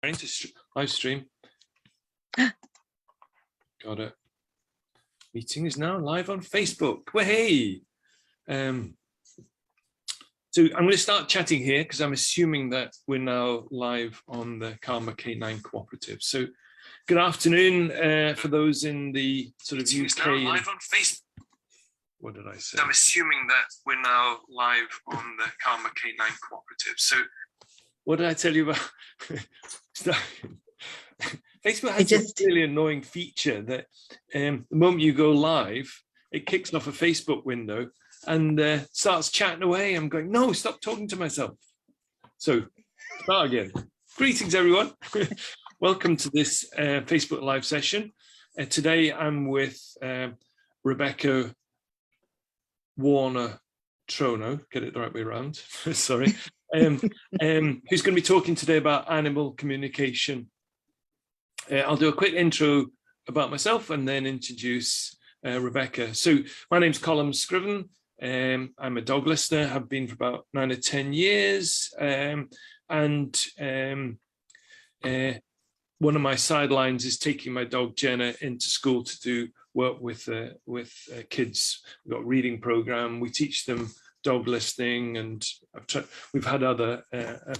Live stream. Got it. Meeting is now live on Facebook. Well, hey. So I'm going to start chatting here because I'm assuming that we're now live on the Karma Canine Cooperative. So good afternoon for those in the sort of UK. Is now live on Facebook. What did I say? I'm assuming that we're now live on the Karma Canine Cooperative. So what did I tell you about? Facebook has this really annoying feature that the moment you go live, it kicks off a Facebook window and starts chatting away. I'm going, no, stop talking to myself. So start again. Greetings, everyone. Welcome to this Facebook Live session. Today I'm with Rebecca Warner Trono, get it the right way around, sorry, who's going to be talking today about animal communication. I'll do a quick intro about myself and then introduce Rebecca. So my name's Colin Scriven. I'm a dog listener, have been for about 9 or 10 years. One of my sidelines is taking my dog Jenna into school to do work with kids. We've got a reading program. We teach them dog listening, and we've had other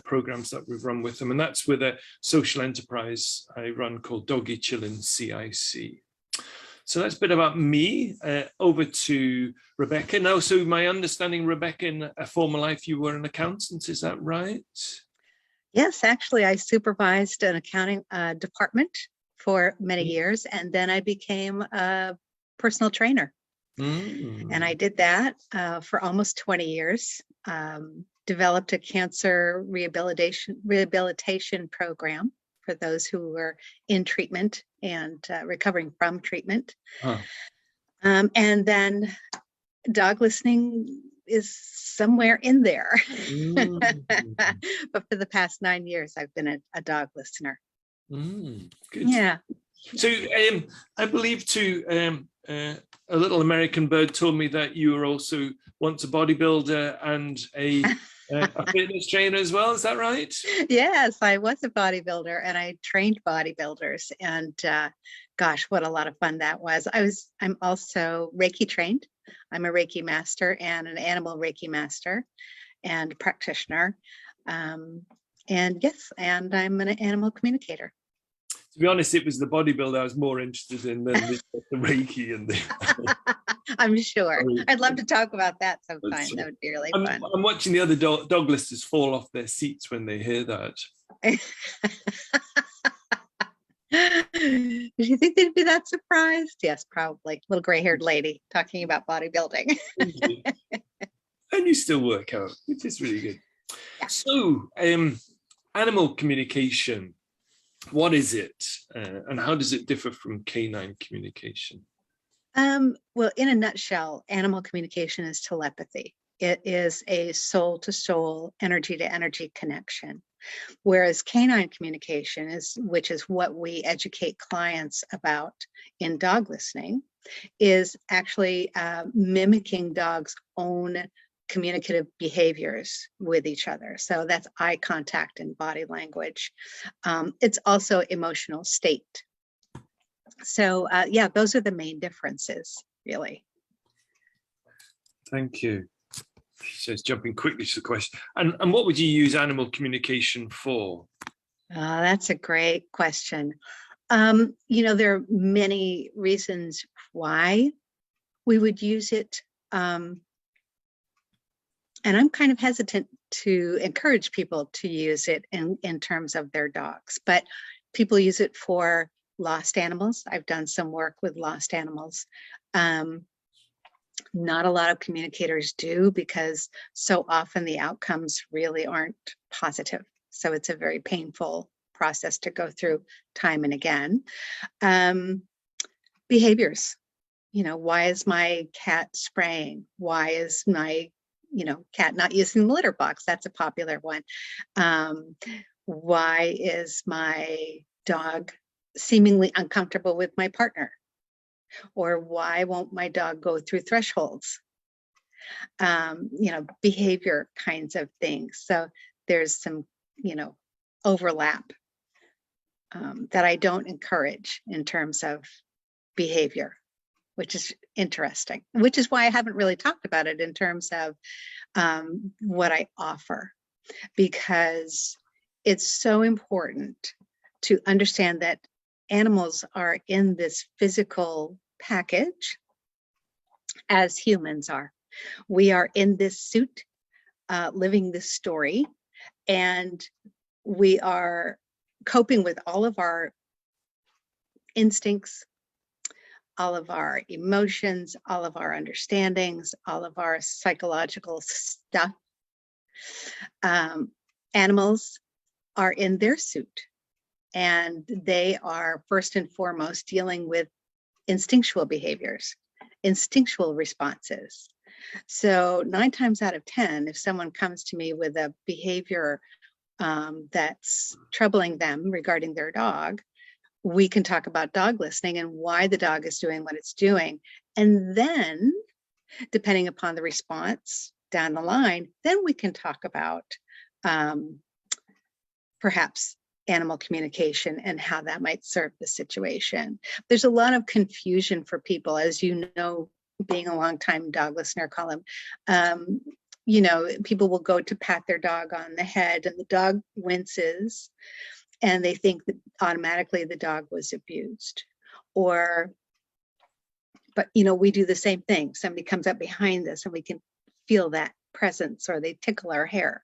programs that we've run with them, and that's with a social enterprise I run called Doggy Chillin' CIC. So that's a bit about me. Over to Rebecca now. So my understanding, Rebecca, in a former life you were an accountant, is that right? Yes, actually I supervised an accounting department for many years, and then I became a personal trainer. And I did that for almost 20 years, developed a cancer rehabilitation program for those who were in treatment and recovering from treatment. And then dog listening is somewhere in there. But for the past 9 years, I've been a dog listener. Good. Yeah. So I believe a little American bird told me that you were also once a bodybuilder and a fitness trainer as well. Is that right? Yes, I was a bodybuilder and I trained bodybuilders, and gosh, what a lot of fun that was. I'm also Reiki trained. I'm a Reiki master and an animal Reiki master and practitioner. And yes, and I'm an animal communicator. To be honest, it was the bodybuilder I was more interested in than the Reiki and the. I'm sure. I'd love to talk about that sometime. That would be really fun. I'm watching the other dog listers fall off their seats when they hear that. Do you think they'd be that surprised? Yes, probably. Little gray-haired lady talking about bodybuilding. And you still work out, which is really good. Yeah. So, animal communication. What is it, and how does it differ from canine communication? Well, in a nutshell, animal communication is telepathy. It is a soul-to-soul, energy-to-energy connection, whereas canine communication which is what we educate clients about in dog listening, is actually mimicking dogs' own communicative behaviors with each other. So that's eye contact and body language. It's also emotional state. So yeah, those are the main differences, really. Thank you. She says, jumping quickly to the question. And what would you use animal communication for? That's a great question. You know, there are many reasons why we would use it. And I'm kind of hesitant to encourage people to use it in terms of their dogs, but people use it for lost animals. I've done some work with lost animals. Not a lot of communicators do, because so often the outcomes really aren't positive. So it's a very painful process to go through time and again. Behaviors, you know, why is my cat spraying? Why is my cat not using the litter box? That's a popular one. Why is my dog seemingly uncomfortable with my partner? Or why won't my dog go through thresholds? Behavior kinds of things. So there's some, overlap that I don't encourage in terms of behavior, which is interesting, which is why I haven't really talked about it in terms of what I offer, because it's so important to understand that animals are in this physical package as humans are. We are in this suit, living this story, and we are coping with all of our instincts, all of our emotions, all of our understandings, all of our psychological stuff. Animals are in their suit, and they are first and foremost dealing with instinctual behaviors, instinctual responses. So 9 times out of 10, if someone comes to me with a behavior that's troubling them regarding their dog, we can talk about dog listening and why the dog is doing what it's doing. And then, depending upon the response down the line, then we can talk about perhaps animal communication and how that might serve the situation. There's a lot of confusion for people, as you know, being a longtime dog listener, Colin. People will go to pat their dog on the head and the dog winces and they think that automatically the dog was abused. But we do the same thing. Somebody comes up behind us and we can feel that presence, or they tickle our hair.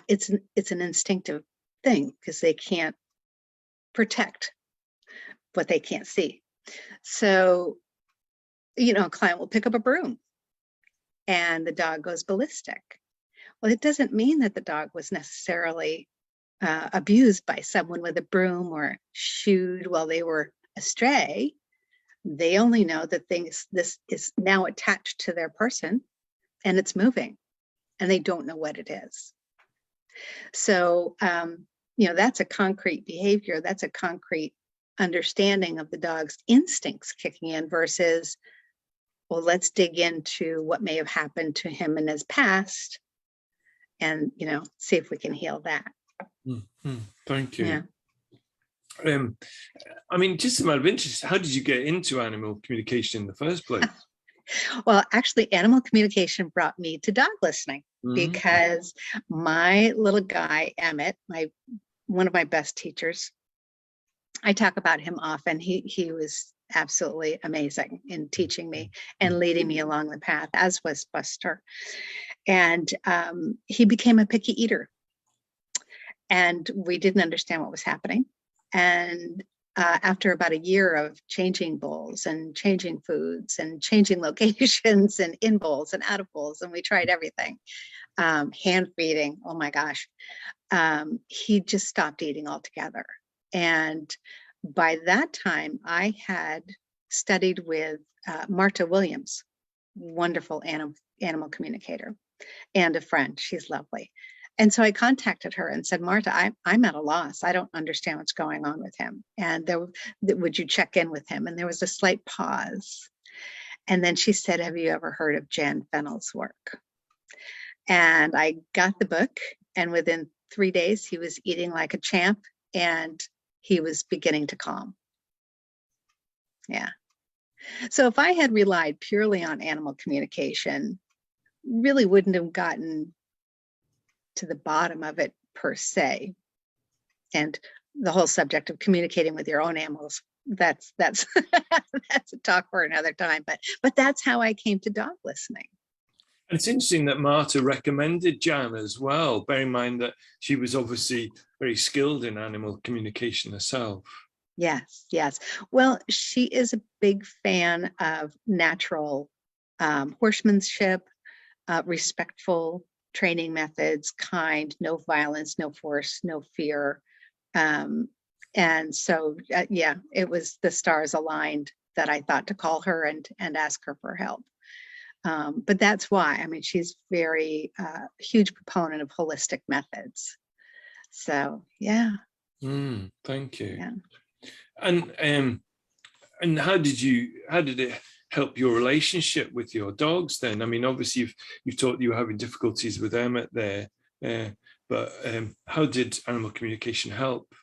It's an instinctive thing because they can't protect what they can't see. So, a client will pick up a broom and the dog goes ballistic. Well, it doesn't mean that the dog was necessarily abused by someone with a broom or shooed while they were astray. They only know that this is now attached to their person and it's moving and they don't know what it is. So, that's a concrete behavior. That's a concrete understanding of the dog's instincts kicking in versus, well, let's dig into what may have happened to him in his past and, see if we can heal that. Mm-hmm. Thank you. Yeah. Just a matter of interest, how did you get into animal communication in the first place? Well, actually, animal communication brought me to dog listening because my little guy, Emmett, one of my best teachers, I talk about him often. He was absolutely amazing in teaching me and leading me along the path, as was Buster. And he became a picky eater. And we didn't understand what was happening. And after about a year of changing bowls and changing foods and changing locations and in bowls and out of bowls, and we tried everything, hand feeding, oh my gosh, he just stopped eating altogether. And by that time, I had studied with Marta Williams, wonderful animal communicator, and a friend. She's lovely. And so I contacted her and said, Marta, I'm at a loss. I don't understand what's going on with him. And would you check in with him? And there was a slight pause. And then she said, have you ever heard of Jan Fennell's work? And I got the book, and within 3 days, he was eating like a champ and he was beginning to calm. Yeah. So if I had relied purely on animal communication, really wouldn't have gotten to the bottom of it per se. And the whole subject of communicating with your own animals, that's that's a talk for another time. But that's how I came to dog listening. And it's interesting that Marta recommended Jan as well, bear in mind that she was obviously very skilled in animal communication herself. Yes. Well, she is a big fan of natural horsemanship, respectful training methods, kind, no violence, no force, no fear. And so, it was the stars aligned that I thought to call her and ask her for help. But that's why, she's very huge proponent of holistic methods. So, yeah. Thank you. Yeah. And how did it help your relationship with your dogs then? Obviously you've taught you were having difficulties with Emmett there, but how did animal communication help?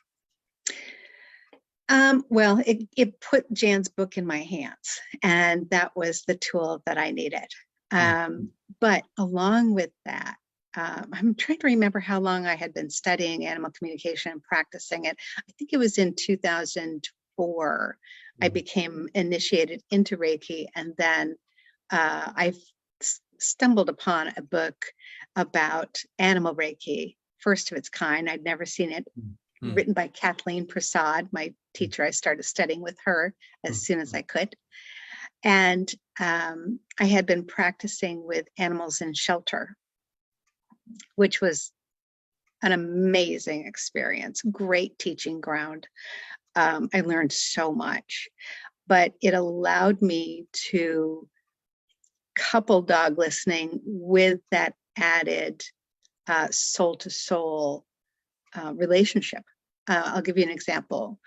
Well, it put Jan's book in my hands, and that was the tool that I needed. But along with that, I'm trying to remember how long I had been studying animal communication and practicing it. I think it was in 2004. I became initiated into Reiki, and then I stumbled upon a book about animal Reiki, first of its kind. I'd never seen it. Written by Kathleen Prasad, my teacher. I started studying with her as soon as I could. And I had been practicing with animals in shelter, which was an amazing experience, great teaching ground. I learned so much, but it allowed me to couple dog listening with that added soul to soul relationship. I'll give you an example.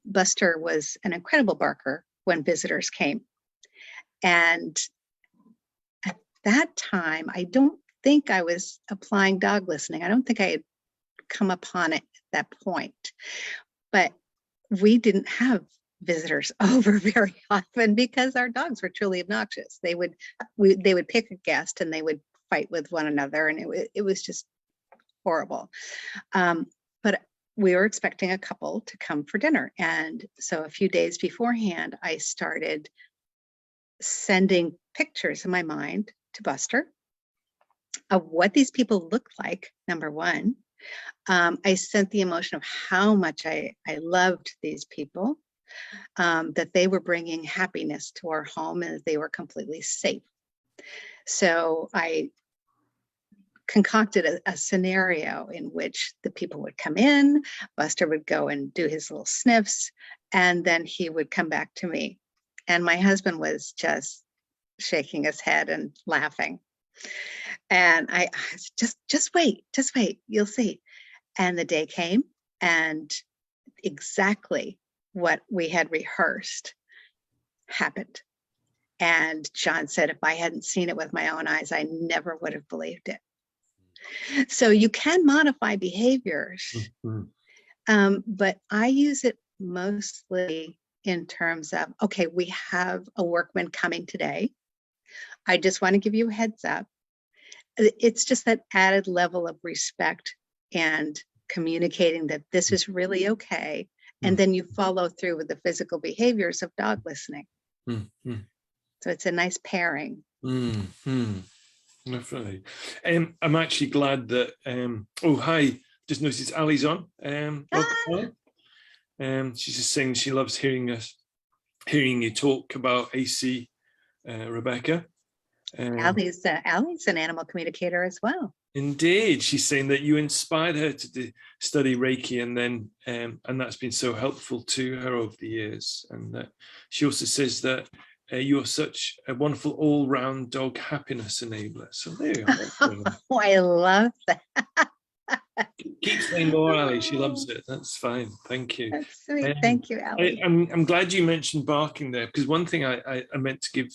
Buster was an incredible barker when visitors came. And at that time, I don't think I was applying dog listening. I don't think I had come upon it at that point. But we didn't have visitors over very often because our dogs were truly obnoxious. They would pick a guest and they would fight with one another, and it was just horrible. But we were expecting a couple to come for dinner. And so a few days beforehand, I started sending pictures in my mind to Buster of what these people looked like, number one. I sent the emotion of how much I loved these people, that they were bringing happiness to our home and that they were completely safe. So I concocted a scenario in which the people would come in, Buster would go and do his little sniffs, and then he would come back to me. And my husband was just shaking his head and laughing. And I just wait, you'll see. And the day came, and exactly what we had rehearsed happened. And John said, if I hadn't seen it with my own eyes, I never would have believed it. So you can modify behaviors, but I use it mostly in terms of, okay, we have a workman coming today. I just want to give you a heads up. It's just that added level of respect and communicating that this is really okay. And then you follow through with the physical behaviors of dog listening. So it's a nice pairing. Definitely. I'm actually glad that, oh, hi, just noticed Ali's on. She's just saying she loves hearing you talk about AC, Rebecca. Ali's an animal communicator as well. Indeed. She's saying that you inspired her to study Reiki, and then and that's been so helpful to her over the years. And she also says that you're such a wonderful all-round dog happiness enabler. So there you are. Oh, I love that. Keep saying more, Ali. She loves it. That's fine. Thank you. That's sweet. Thank you, Ali. I'm glad you mentioned barking there, because one thing I meant to give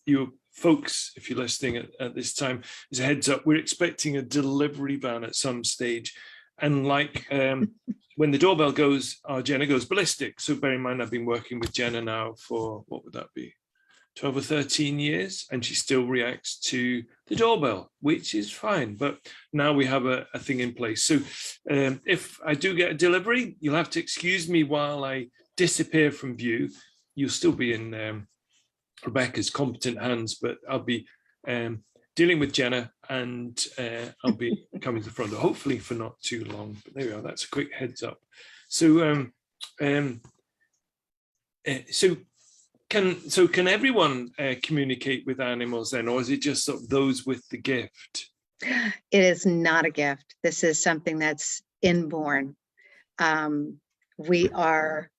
you folks, if you're listening at this time, is a heads up. We're expecting a delivery van at some stage. And like when the doorbell goes, our Jenna goes ballistic. So bear in mind, I've been working with Jenna now for, what would that be? 12 or 13 years, and she still reacts to the doorbell, which is fine. But now we have a thing in place. So if I do get a delivery, you'll have to excuse me while I disappear from view. You'll still be in Rebecca's competent hands, but I'll be dealing with Jenna, and I'll be coming to the front door, hopefully for not too long. But there we are. That's a quick heads up. So Can everyone communicate with animals then, or is it just sort of those with the gift? It is not a gift. This is something that's inborn. We are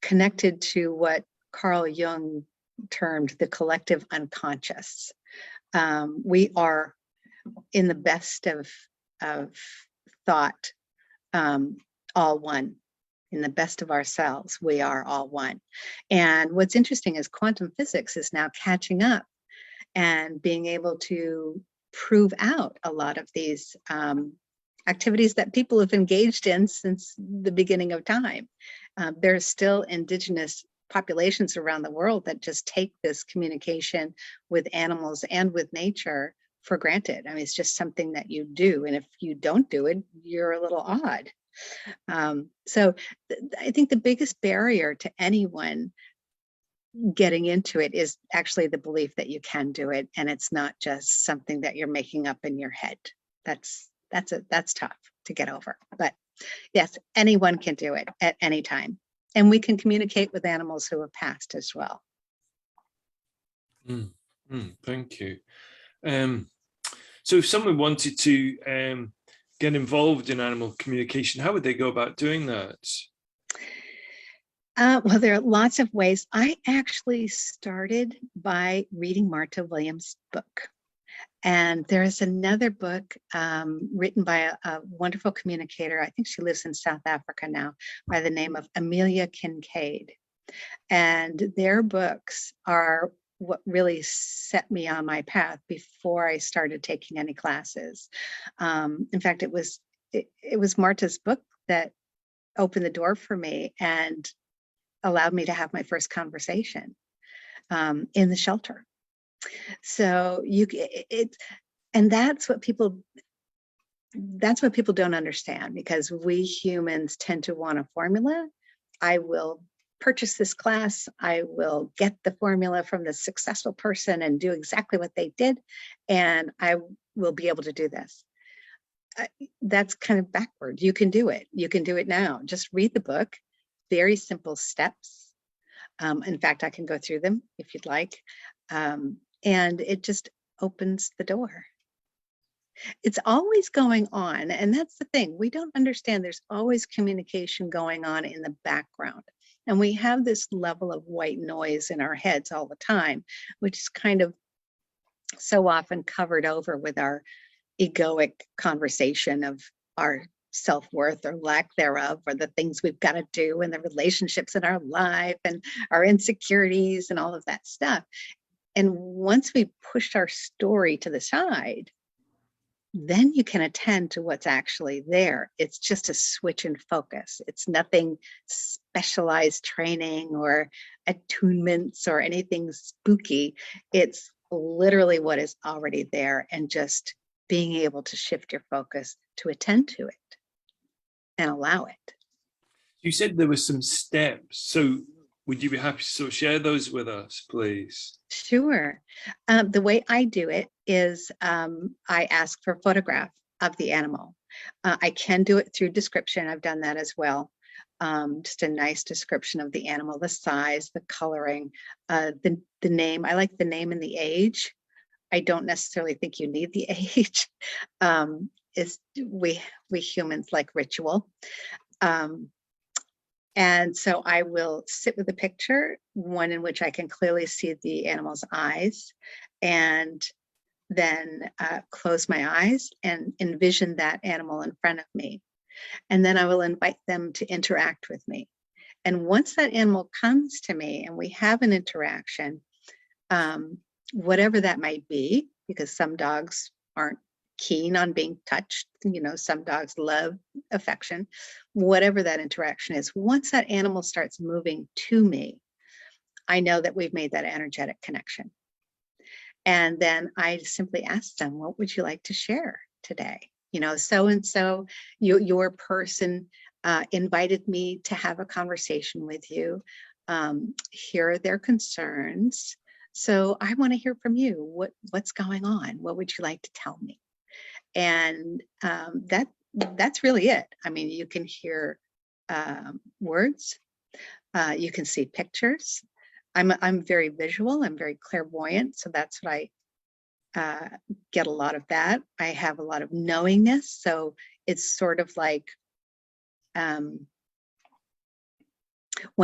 connected to what Carl Jung termed the collective unconscious. We are, in the best of thought, all one. In the best of ourselves, we are all one. And what's interesting is quantum physics is now catching up and being able to prove out a lot of these activities that people have engaged in since the beginning of time. There's still indigenous populations around the world that just take this communication with animals and with nature for granted. I mean, it's just something that you do. And if you don't do it, you're a little odd. So I think the biggest barrier to anyone getting into it is actually the belief that you can do it, and it's not just something that you're making up in your head. That's tough to get over. But yes, anyone can do it at any time, and we can communicate with animals who have passed as well. Thank you. So if someone wanted to get involved in animal communication, how would they go about doing that? Well, there are lots of ways. I actually started by reading Marta Williams' book. And there's another book written by a wonderful communicator. I think she lives in South Africa now, by the name of Amelia Kincaid. And their books are what really set me on my path before I started taking any classes. In fact, it was Marta's book that opened the door for me and allowed me to have my first conversation in the shelter. So that's what people don't understand, because we humans tend to want a formula. I will purchase this class, I will get the formula from the successful person and do exactly what they did, and I will be able to do this. That's kind of backward. You can do it. You can do it now. Just read the book. Very simple steps. In fact, I can go through them if you'd like. And it just opens the door. It's always going on. And that's the thing. We don't understand there's always communication going on in the background. And we have this level of white noise in our heads all the time, which is kind of so often covered over with our egoic conversation of our self-worth or lack thereof, or the things we've got to do, and the relationships in our life and our insecurities and all of that stuff. And once we push our story to the side, then you can attend to what's actually there. It's just a switch in focus. It's nothing specialized training or attunements or anything spooky. It's literally what is already there, and just being able to shift your focus to attend to it and allow it. You said there were some steps. So would you be happy to sort of share those with us, please? Sure. The way I do it is I ask for a photograph of the animal. I can do it through description. I've done that as well. Just a nice description of the animal, the size, the coloring, the name. I like the name and the age. I don't necessarily think you need the age. We humans like ritual. And so I will sit with a picture, one in which I can clearly see the animal's eyes, and then close my eyes and envision that animal in front of me. And then I will invite them to interact with me. And once that animal comes to me and we have an interaction, whatever that might be, because some dogs aren't keen on being touched, some dogs love affection, whatever that interaction is, once that animal starts moving to me, I know that we've made that energetic connection. And then I simply ask them, what would you like to share today? So-and-so, your person invited me to have a conversation with you. Here are their concerns. So I want to hear from you. What's going on? What would you like to tell me? And that's really it. I mean, you can hear words, you can see pictures. I'm very visual. I'm very clairvoyant, so that's what I get a lot of that. I have a lot of knowingness, so it's sort of like when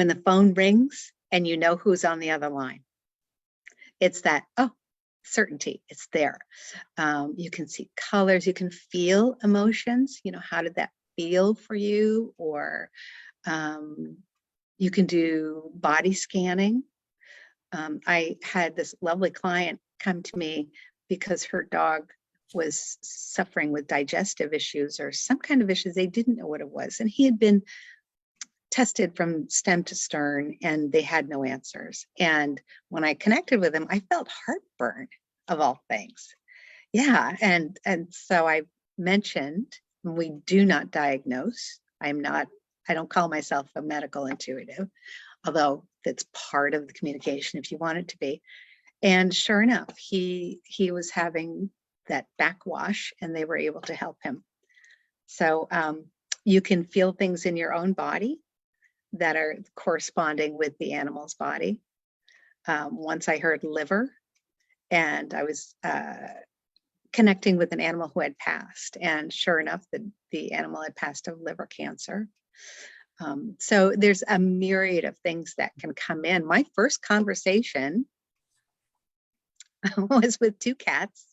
the phone rings and you know who's on the other line. It's that, certainty, it's there. You can see colors, you can feel emotions, how did that feel for you? Or you can do body scanning. I had this lovely client come to me because her dog was suffering with digestive issues or some kind of issues. They didn't know what it was. And he had been tested from stem to stern and they had no answers. And when I connected with him, I felt heartburn of all things. Yeah. And so I mentioned, we do not diagnose. I don't call myself a medical intuitive, although that's part of the communication if you want it to be. And sure enough, he was having that backwash and they were able to help him. So you can feel things in your own body that are corresponding with the animal's body. Once I heard liver, and I was connecting with an animal who had passed, and sure enough, the animal had passed of liver cancer. So there's a myriad of things that can come in. My first conversation was with two cats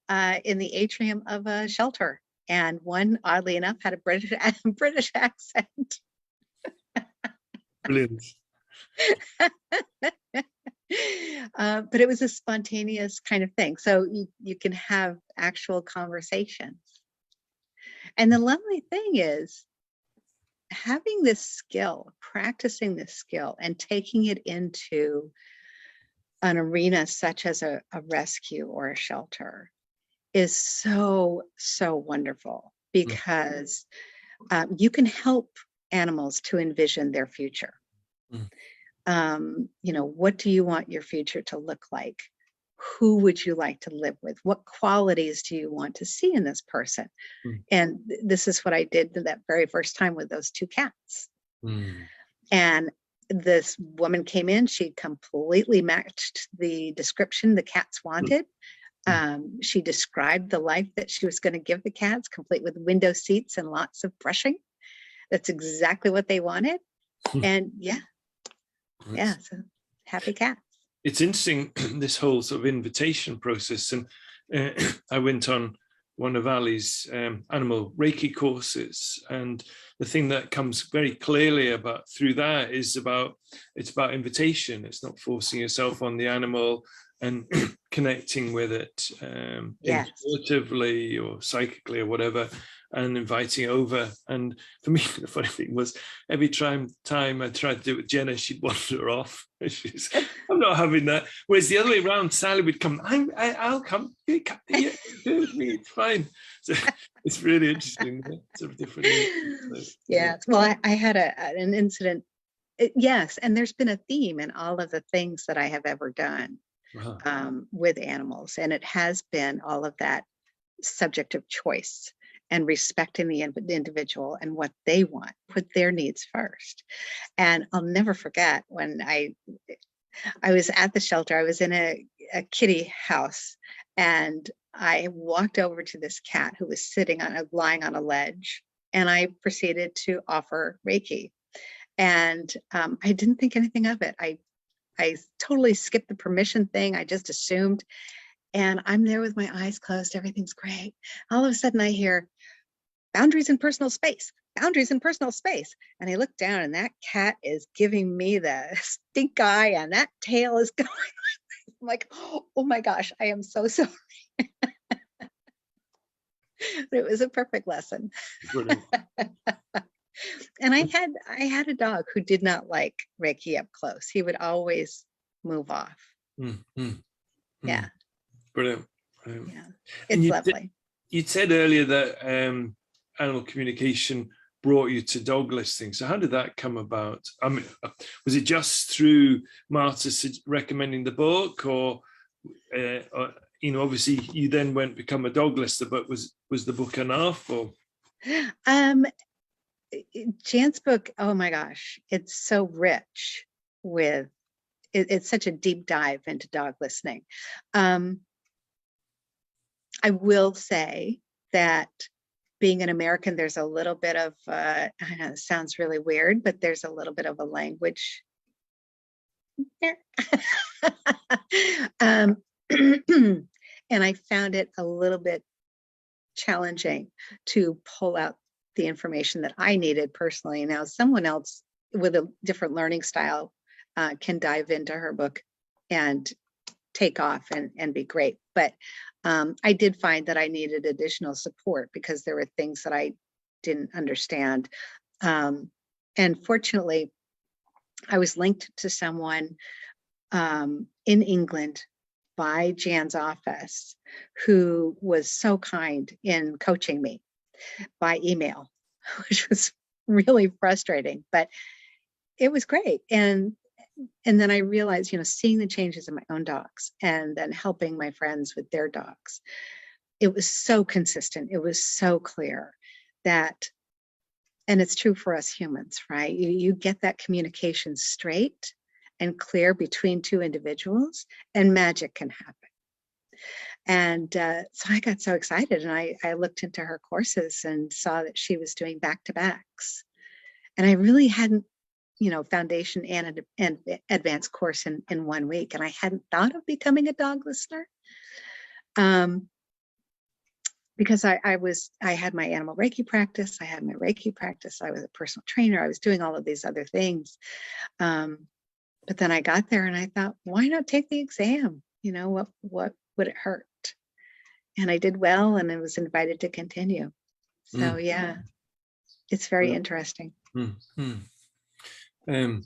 in the atrium of a shelter, and one, oddly enough, had a British accent. Brilliant. But it was a spontaneous kind of thing. So you can have actual conversations. And the lovely thing is having this skill, practicing this skill and taking it into an arena such as a rescue or a shelter is so, so wonderful, because you can help animals to envision their future. What do you want your future to look like? Who would you like to live with? What qualities do you want to see in this person? And this is what I did that very first time with those two cats. And this woman came in, she completely matched the description the cats wanted. She described the life that she was going to give the cats, complete with window seats and lots of brushing. That's exactly what they wanted. And so happy cats. It's interesting, this whole sort of invitation process. And I went on one of Ali's animal Reiki courses, and the thing that comes very clearly through that is it's about invitation. It's not forcing yourself on the animal and connecting with it intuitively or psychically or whatever, and inviting over. And for me, the funny thing was, every time I tried to do it with Jenna, she'd wander off. I'm not having that. Whereas the other way around, Sally would come. I'll come. Do it with me. It's fine. So it's really interesting. Sort of different. Yeah. Well, I had an incident. Yes, and there's been a theme in all of the things that I have ever done with animals, and it has been all of that subject of choice and respecting the individual and what they want, put their needs first. And I'll never forget when I was at the shelter. I was in a kitty house, and I walked over to this cat who was lying on a ledge, and I proceeded to offer Reiki. And I didn't think anything of it. I totally skipped the permission thing. I just assumed. And I'm there with my eyes closed. Everything's great. All of a sudden I hear boundaries in personal space, boundaries in personal space. And I look down, and that cat is giving me the stink eye, and that tail is going. I'm like, oh my gosh, I am so sorry. It was a perfect lesson. And I had a dog who did not like Reiki up close. He would always move off. Yeah. Brilliant. Yeah, it's lovely. You said earlier that animal communication brought you to dog listing. So how did that come about? I mean, was it just through Marta recommending the book, or obviously you then went become a dog lister, but was the book enough? Or Jan's book, oh my gosh, it's so rich with it's such a deep dive into dog listening. I will say that being an American, there's a little bit of, I know it sounds really weird, but there's a little bit of a language there. And I found it a little bit challenging to pull out the information that I needed personally. Now, someone else with a different learning style can dive into her book and take off and be great. But I did find that I needed additional support because there were things that I didn't understand. And fortunately, I was linked to someone in England by Jan's office who was so kind in coaching me by email, which was really frustrating, but it was great. And then I realized, seeing the changes in my own dogs and then helping my friends with their dogs, it was so consistent. It was so clear that, and it's true for us humans, right? You get that communication straight and clear between two individuals, and magic can happen. And so I got so excited, and I looked into her courses and saw that she was doing back-to-backs. And I really hadn't, foundation and advanced course in 1 week. And I hadn't thought of becoming a dog listener. Because I had my animal Reiki practice, I had my Reiki practice, I was a personal trainer, I was doing all of these other things. But then I got there and I thought, why not take the exam? What would it hurt? And I did well, and I was invited to continue. So yeah, it's very interesting. And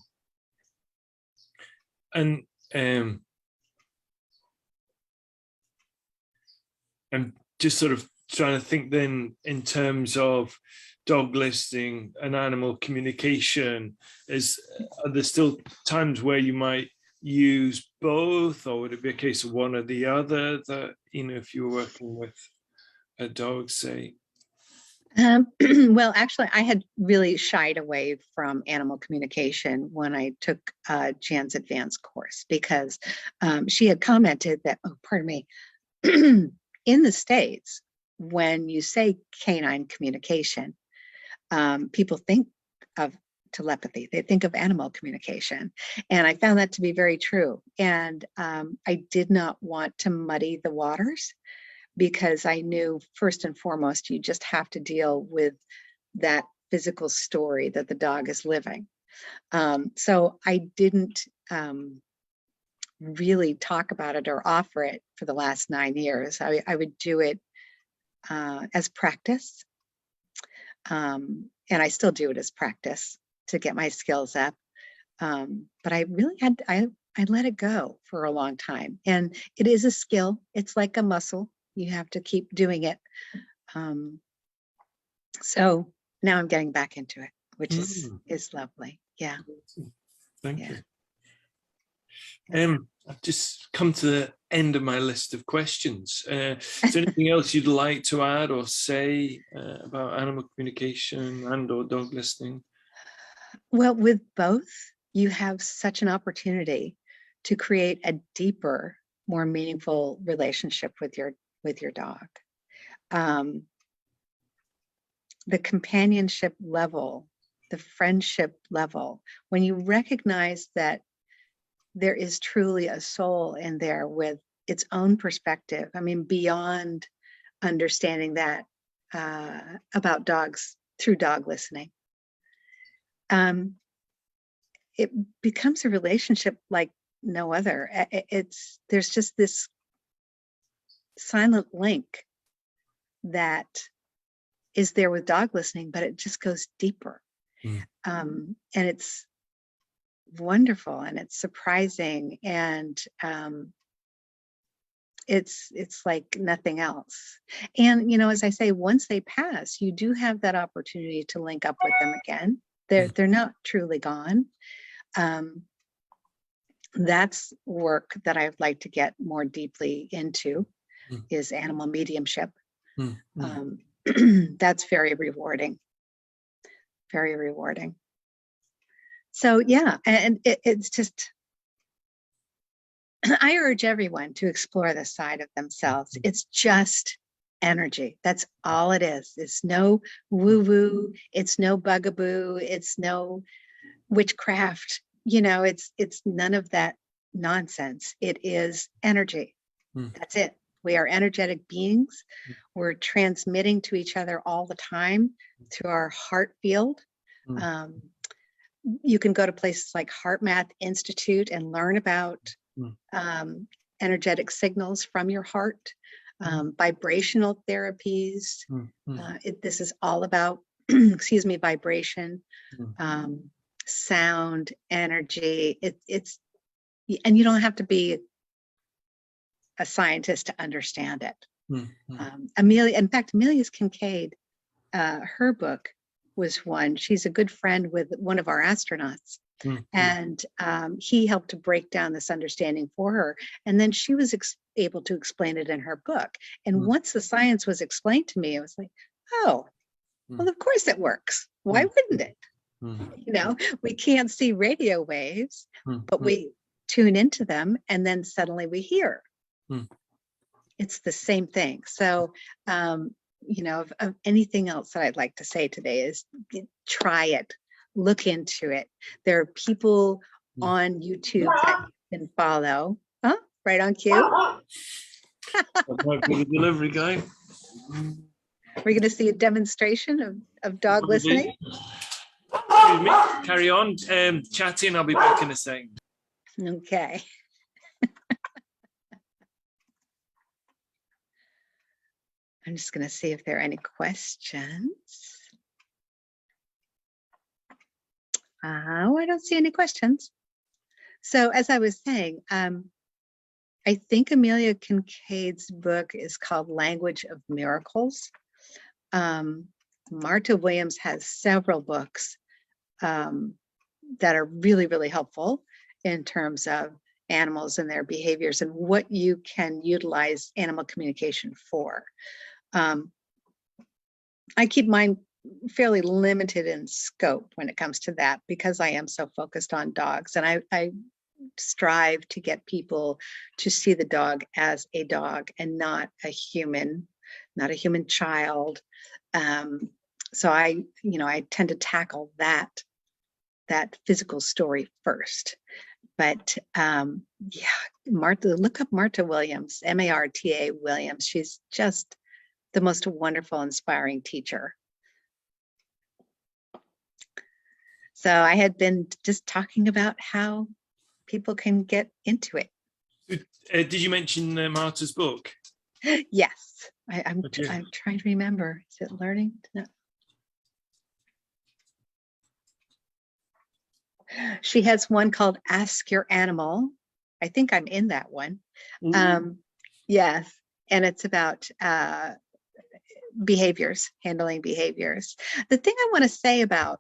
I'm just sort of trying to think then in terms of dog listening and animal communication. Are there still times where you might use both, or would it be a case of one or the other, that if you were working with a dog, say? Well, actually, I had really shied away from animal communication when I took Jan's advanced course, because she had commented that, in the States, when you say canine communication, people think of telepathy. They think of animal communication. And I found that to be very true. And I did not want to muddy the waters, because I knew first and foremost, you just have to deal with that physical story that the dog is living. So I didn't really talk about it or offer it for the last 9 years. I would do it as practice. And I still do it as practice to get my skills up. But I really I let it go for a long time. And it is a skill. It's like a muscle. You have to keep doing it. So now I'm getting back into it, which is lovely. Yeah. Thank you. I've just come to the end of my list of questions. Is there anything else you'd like to add or say about animal communication and or dog listening? Well, with both, you have such an opportunity to create a deeper, more meaningful relationship with your dog. The companionship level, the friendship level, when you recognize that there is truly a soul in there with its own perspective. I mean, beyond understanding that about dogs through dog listening. It becomes a relationship like no other. There's just this silent link that is there with dog listening, but it just goes deeper. And it's wonderful, and it's surprising, and it's like nothing else. And as I say, once they pass, you do have that opportunity to link up with them again. They're not truly gone. That's work that I'd like to get more deeply into, is animal mediumship. That's very rewarding. Very rewarding. So yeah, and it's just, I urge everyone to explore this side of themselves. It's just energy. That's all it is. It's no woo-woo. It's no bugaboo. It's no witchcraft. It's none of that nonsense. It is energy. That's it. We are energetic beings. We're transmitting to each other all the time through our heart field. You can go to places like HeartMath Institute and learn about energetic signals from your heart. Vibrational therapies. This is all about, excuse me, vibration, sound, energy. It's, and you don't have to be a scientist to understand it. Amelia, in fact, Amelia's Kincaid, her book was one. She's a good friend with one of our astronauts. And he helped to break down this understanding for her. And then she was able to explain it in her book. And once the science was explained to me, I was like, oh, well, of course it works. Why wouldn't it? You know, we can't see radio waves, but we tune into them and then suddenly we hear. It's the same thing. So, you know, of anything else that I'd like to say today is try it. Look into it. There are people on YouTube that you can follow. Huh? Right on cue. The delivery guy. We're going to see a demonstration of dog listening. Excuse me. Carry on chatting. I'll be back in a second. Okay. I'm just going to see if there are any questions. I don't see any questions. So as I was saying, I think Amelia Kincaid's book is called Language of Miracles. Marta Williams has several books that are really, really helpful in terms of animals and their behaviors and what you can utilize animal communication for. I keep mine fairly limited in scope when it comes to that because I am so focused on dogs, and I strive to get people to see the dog as a dog and not a human child. So I tend to tackle that physical story first. But Marta, look up Marta Williams, Marta Williams. She's just the most wonderful, inspiring teacher. So I had been just talking about how people can get into it. Did you mention Marta's book? Yes, I'm trying to remember. Is it Learning? No. She has one called Ask Your Animal. I think I'm in that one. Yes, and it's about behaviors, handling behaviors. The thing I want to say about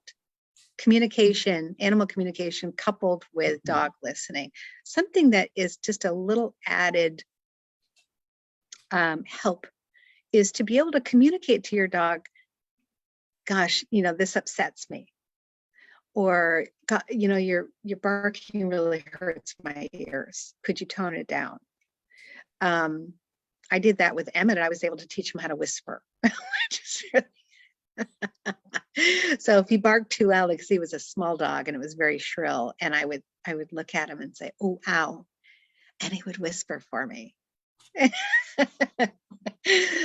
communication, animal communication coupled with dog listening, something that is just a little added help is to be able to communicate to your dog, gosh, this upsets me. Or, your barking really hurts my ears. Could you tone it down? I did that with Emmett. I was able to teach him how to whisper. So if he barked too loud, because he was a small dog and it was very shrill, and I would look at him and say, "Oh, ow," and he would whisper for me.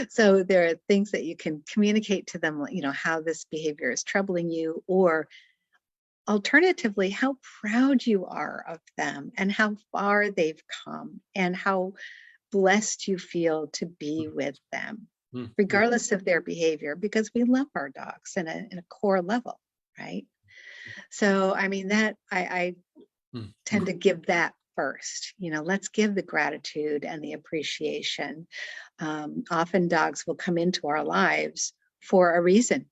So there are things that you can communicate to them, how this behavior is troubling you, or alternatively, how proud you are of them and how far they've come and how blessed you feel to be with them, regardless of their behavior, because we love our dogs in a core level, right? So, I mean, that I tend to give that first. Let's give the gratitude and the appreciation. Often dogs will come into our lives for a reason.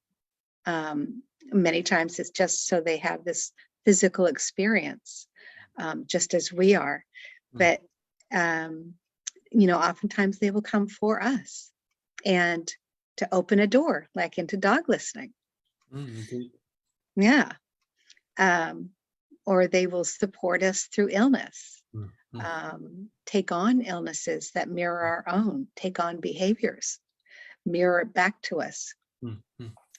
Many times it's just so they have this physical experience, just as we are. But, oftentimes they will come for us and to open a door, like into dog listening. Yeah. Or they will support us through illness, take on illnesses that mirror our own, take on behaviors, mirror it back to us.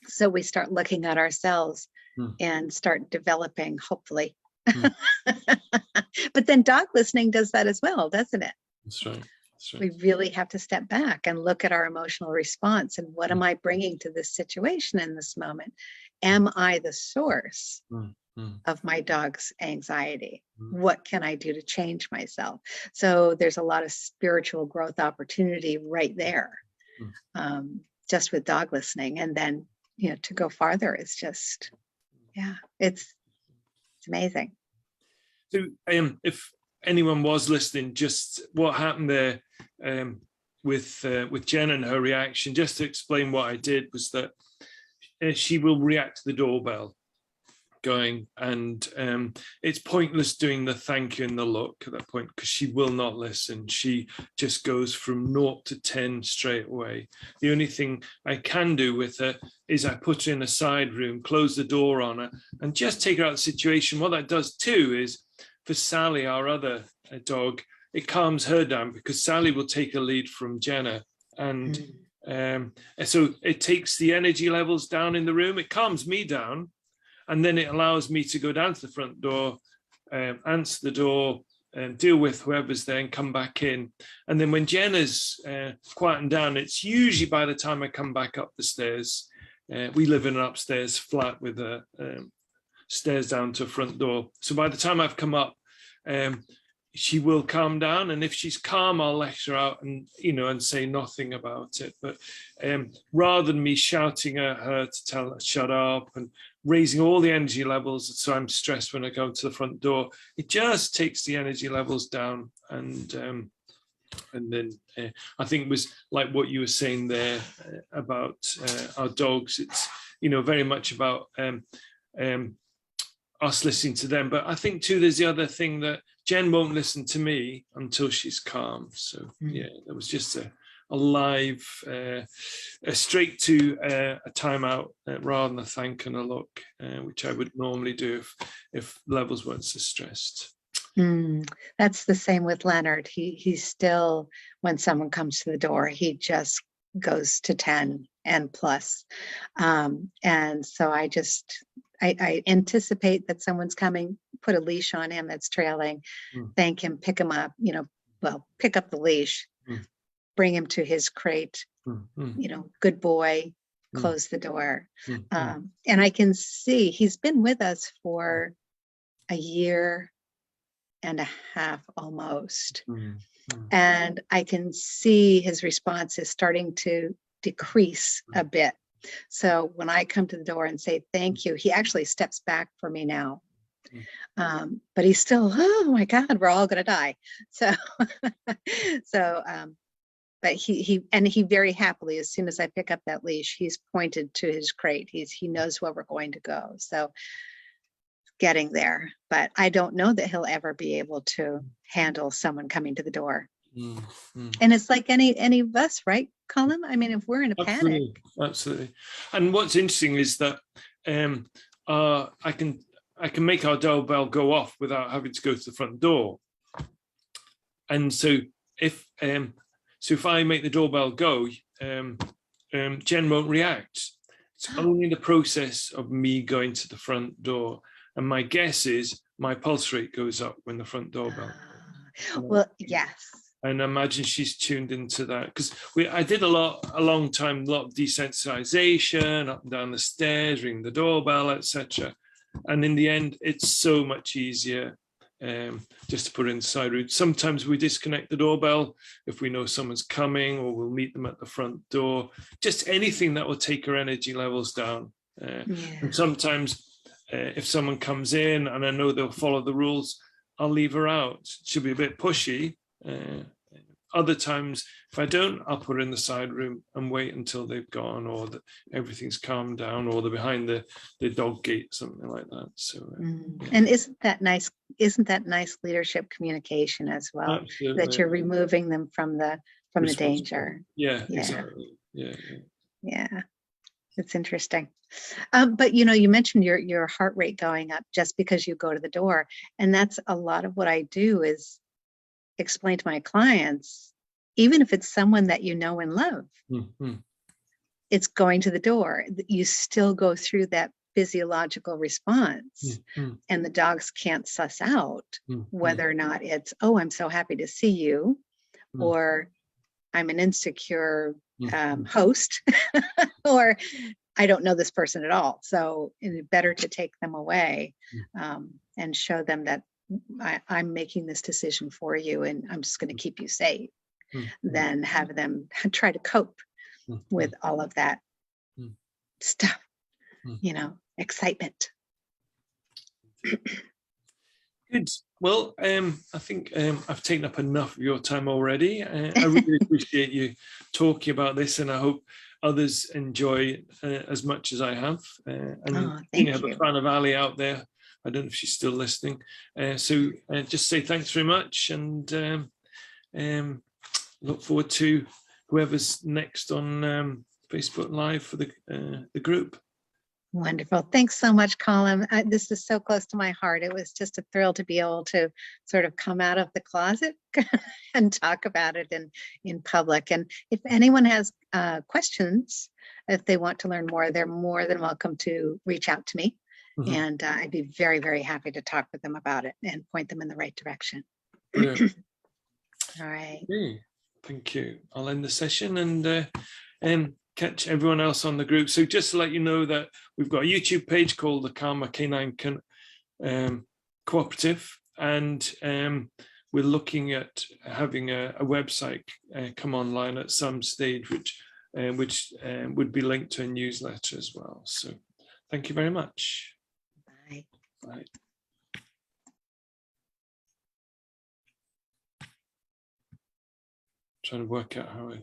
So we start looking at ourselves and start developing, hopefully. But then dog listening does that as well, doesn't it? That's right. We really have to step back and look at our emotional response and what am I bringing to this situation in this moment? Am I the source of my dog's anxiety? what can I do to change myself? So there's a lot of spiritual growth opportunity right there, just with dog listening. And then, to go farther is just, it's amazing. So if anyone was listening, just what happened there with Jen and her reaction, just to explain what I did, was that she will react to the doorbell going, and it's pointless doing the thank you and the look at that point, because she will not listen. She just goes from 0 to 10 straight away. The only thing I can do with her is I put her in a side room, close the door on her, and just take her out of the situation. What that does too is, for Sally, our other dog, it calms her down, because Sally will take a lead from Jenna, and so it takes the energy levels down in the room. It calms me down, and then it allows me to go down to the front door, answer the door, and deal with whoever's there and come back in. And then when Jenna's quietened down, it's usually by the time I come back up the stairs. We live in an upstairs flat with stairs down to a front door. So by the time I've come up, she will calm down. And if she's calm, I'll let her out and, and say nothing about it. But rather than me shouting at her to tell her, shut up, and raising all the energy levels, so I'm stressed when I go to the front door, it just takes the energy levels down. And then I think it was like what you were saying there about our dogs. It's, very much about us listening to them. But I think too, there's the other thing, that Jen won't listen to me until she's calm. So yeah, that was just a live, straight to a timeout rather than a thank and a look, which I would normally do if levels weren't so stressed. That's the same with Leonard. He's still, when someone comes to the door, he just goes to 10 and plus. And so I anticipate that someone's coming, put a leash on him that's trailing, thank him, pick him up, pick up the leash, bring him to his crate, good boy, close the door. And I can see he's been with us for a year and a half almost. And I can see his response is starting to decrease a bit. So when I come to the door and say thank you, he actually steps back for me now. But he's still, oh my God, we're all going to die. So, but he very happily, as soon as I pick up that leash, he's pointed to his crate. He knows where we're going to go. So getting there, but I don't know that he'll ever be able to handle someone coming to the door. And it's like any of us, right, Colin? I mean, if we're in a panic. Absolutely. And what's interesting is that I can make our doorbell go off without having to go to the front door. And so if I make the doorbell go, Jen won't react. It's only the process of me going to the front door. And my guess is my pulse rate goes up when the front doorbell. Well, yes. And I imagine she's tuned into that, because I did a lot of desensitization, up and down the stairs, ring the doorbell, etc. And in the end, it's so much easier just to put it in the side route. Sometimes we disconnect the doorbell if we know someone's coming, or we'll meet them at the front door. Just anything that will take her energy levels down. And sometimes if someone comes in and I know they'll follow the rules, I'll leave her out. She'll be a bit pushy. Other times, if I don't, I'll put her in the side room and wait until they've gone, or that everything's calmed down, or they're behind the dog gate, something like that. So, and isn't that nice leadership communication as well? Absolutely. That you're removing them from the danger. Yeah, exactly. Yeah. It's interesting. But you mentioned your heart rate going up just because you go to the door, and that's a lot of what I do is explain to my clients, even if it's someone that you know and love, it's going to the door. You still go through that physiological response, and the dogs can't suss out whether or not it's, oh, I'm so happy to see you, or I'm an insecure host, or I don't know this person at all. So it's better to take them away and show them that I'm making this decision for you and I'm just going to keep you safe, than have them try to cope with all of that stuff, excitement. Good. Well, I think I've taken up enough of your time already. I really appreciate you talking about this, and I hope others enjoy as much as I have. And thank have you. a fan of Ali out there. I don't know if she's still listening. So just say thanks very much, and look forward to whoever's next on Facebook Live for the group. Wonderful. Thanks so much, Colin. This is so close to my heart. It was just a thrill to be able to sort of come out of the closet and talk about it in public. And if anyone has questions, if they want to learn more, they're more than welcome to reach out to me. And I'd be very, very happy to talk with them about it and point them in the right direction. All right. Okay. Thank you. I'll end the session and catch everyone else on the group. So just to let you know that we've got a YouTube page called the Karma Canine Cooperative, and we're looking at having a website come online at some stage, which would be linked to a newsletter as well. So thank you very much. Bye. Bye. Trying to work out how I